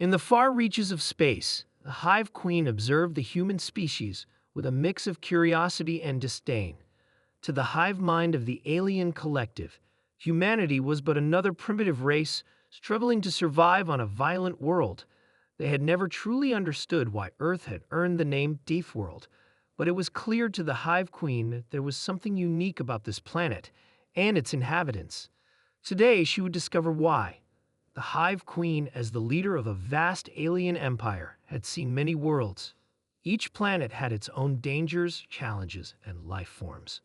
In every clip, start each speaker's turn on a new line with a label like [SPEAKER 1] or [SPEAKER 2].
[SPEAKER 1] In the far reaches of space, the Hive Queen observed the human species with a mix of curiosity and disdain. To the hive mind of the alien collective, humanity was but another primitive race struggling to survive on a violent world. They had never truly understood why Earth had earned the name Deathworld, but it was clear to the Hive Queen that there was something unique about this planet and its inhabitants. Today, she would discover why. The Hive Queen, as the leader of a vast alien empire, had seen many worlds. Each planet had its own dangers, challenges, and life forms.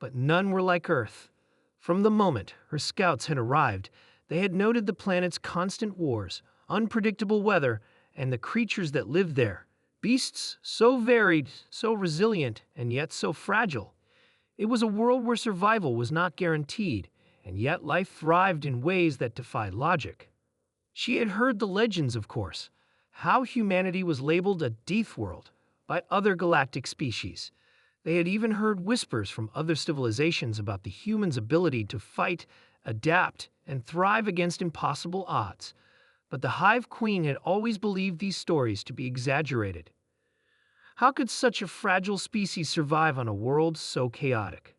[SPEAKER 1] But none were like Earth. From the moment her scouts had arrived, they had noted the planet's constant wars, unpredictable weather, and the creatures that lived there. Beasts so varied, so resilient, and yet so fragile. It was a world where survival was not guaranteed, and yet life thrived in ways that defied logic. She had heard the legends, of course, how humanity was labeled a Deathworld by other galactic species. They had even heard whispers from other civilizations about the humans' ability to fight, adapt, and thrive against impossible odds. But the Hive Queen had always believed these stories to be exaggerated. How could such a fragile species survive on a world so chaotic?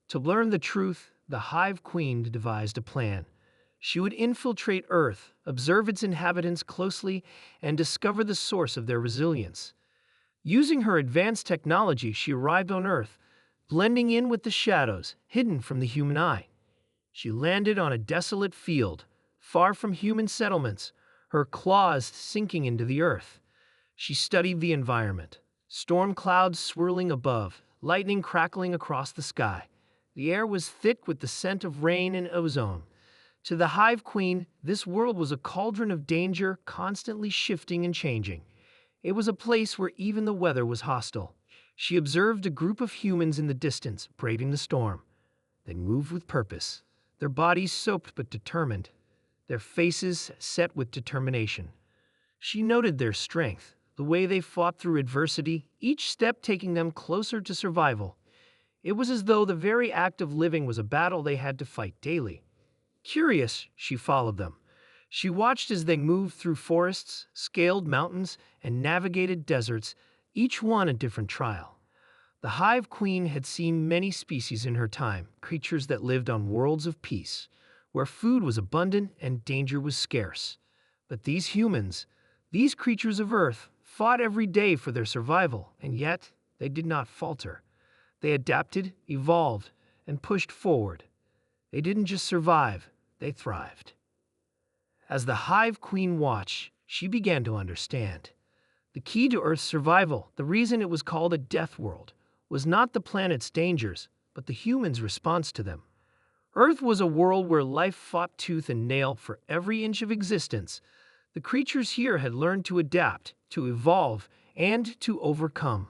[SPEAKER 1] To learn the truth, the Hive Queen devised a plan. She would infiltrate Earth, observe its inhabitants closely, and discover the source of their resilience. Using her advanced technology, she arrived on Earth, blending in with the shadows, hidden from the human eye. She landed on a desolate field, far from human settlements, her claws sinking into the earth. She studied the environment. Storm clouds swirling above, lightning crackling across the sky. The air was thick with the scent of rain and ozone. To the Hive Queen, this world was a cauldron of danger, constantly shifting and changing. It was a place where even the weather was hostile. She observed a group of humans in the distance, braving the storm. They moved with purpose, their bodies soaked but determined, their faces set with determination. She noted their strength, the way they fought through adversity, each step taking them closer to survival. It was as though the very act of living was a battle they had to fight daily. Curious, she followed them. She watched as they moved through forests, scaled mountains, and navigated deserts, each one a different trial. The Hive Queen had seen many species in her time, creatures that lived on worlds of peace, where food was abundant and danger was scarce. But these humans, these creatures of Earth, fought every day for their survival, and yet they did not falter. They adapted, evolved, and pushed forward. They didn't just survive, they thrived. As the Hive Queen watched, she began to understand. The key to Earth's survival, the reason it was called a death world, was not the planet's dangers, but the humans' response to them. Earth was a world where life fought tooth and nail for every inch of existence. The creatures here had learned to adapt, to evolve, and to overcome.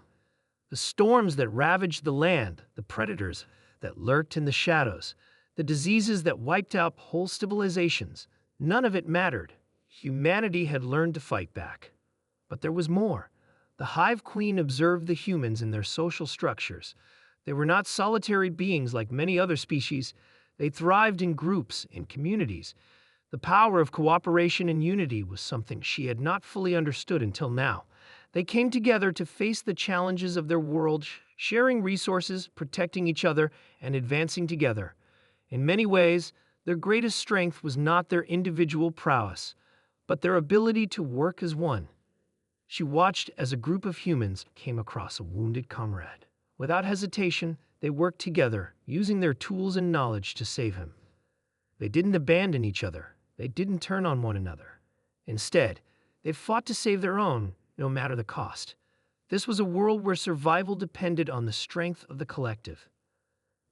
[SPEAKER 1] The storms that ravaged the land, the predators that lurked in the shadows, the diseases that wiped out whole civilizations, none of it mattered. Humanity had learned to fight back. But there was more. The Hive Queen observed the humans in their social structures. They were not solitary beings like many other species. They thrived in groups, in communities. The power of cooperation and unity was something she had not fully understood until now. They came together to face the challenges of their world, sharing resources, protecting each other, and advancing together. In many ways, their greatest strength was not their individual prowess, but their ability to work as one. She watched as a group of humans came across a wounded comrade. Without hesitation, they worked together, using their tools and knowledge to save him. They didn't abandon each other. They didn't turn on one another. Instead, they fought to save their own, no matter the cost. This was a world where survival depended on the strength of the collective.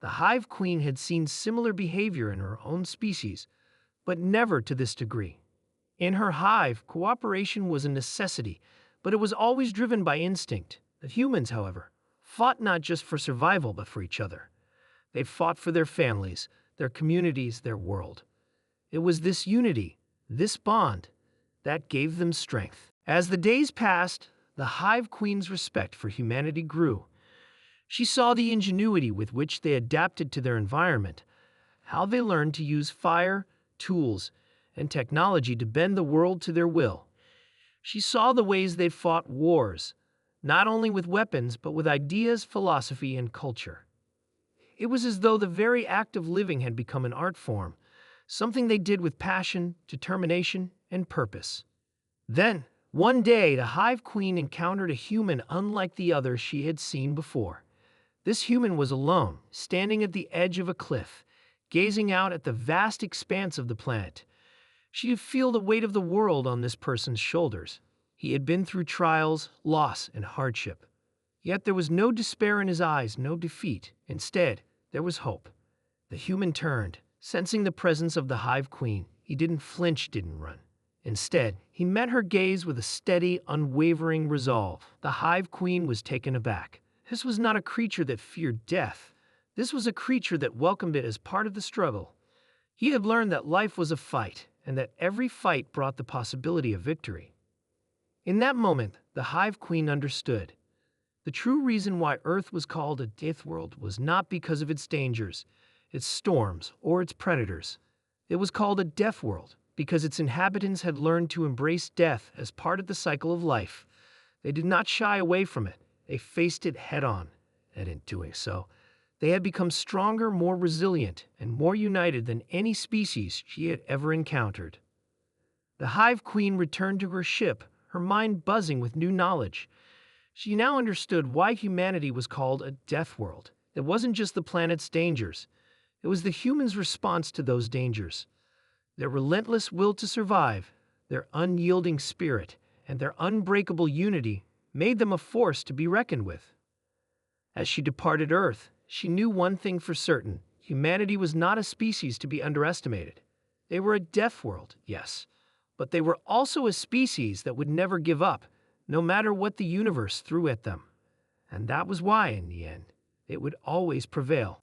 [SPEAKER 1] The Hive Queen had seen similar behavior in her own species, but never to this degree. In her hive, cooperation was a necessity, but it was always driven by instinct. The humans, however, fought not just for survival, but for each other. They fought for their families, their communities, their world. It was this unity, this bond, that gave them strength. As the days passed, the Hive Queen's respect for humanity grew. She saw the ingenuity with which they adapted to their environment, how they learned to use fire, tools, and technology to bend the world to their will. She saw the ways they'd fought wars, not only with weapons, but with ideas, philosophy, and culture. It was as though the very act of living had become an art form, something they did with passion, determination, and purpose. Then, one day, the Hive Queen encountered a human unlike the others she had seen before. This human was alone, standing at the edge of a cliff, gazing out at the vast expanse of the planet. She could feel the weight of the world on this person's shoulders. He had been through trials, loss, and hardship. Yet there was no despair in his eyes, no defeat. Instead, there was hope. The human turned, sensing the presence of the Hive Queen. He didn't flinch, didn't run. Instead, he met her gaze with a steady, unwavering resolve. The Hive Queen was taken aback. This was not a creature that feared death. This was a creature that welcomed it as part of the struggle. He had learned that life was a fight, and that every fight brought the possibility of victory. In that moment, the Hive Queen understood. The true reason why Earth was called a Deathworld was not because of its dangers, its storms, or its predators. It was called a Deathworld because its inhabitants had learned to embrace death as part of the cycle of life. They did not shy away from it. They faced it head-on, and in doing so, they had become stronger, more resilient, and more united than any species she had ever encountered. The Hive Queen returned to her ship, her mind buzzing with new knowledge. She now understood why humanity was called a death world. It wasn't just the planet's dangers. It was the humans' response to those dangers. Their relentless will to survive, their unyielding spirit, and their unbreakable unity made them a force to be reckoned with. As she departed Earth, she knew one thing for certain. Humanity was not a species to be underestimated. They were a death world, yes, but they were also a species that would never give up, no matter what the universe threw at them. And that was why, in the end, it would always prevail.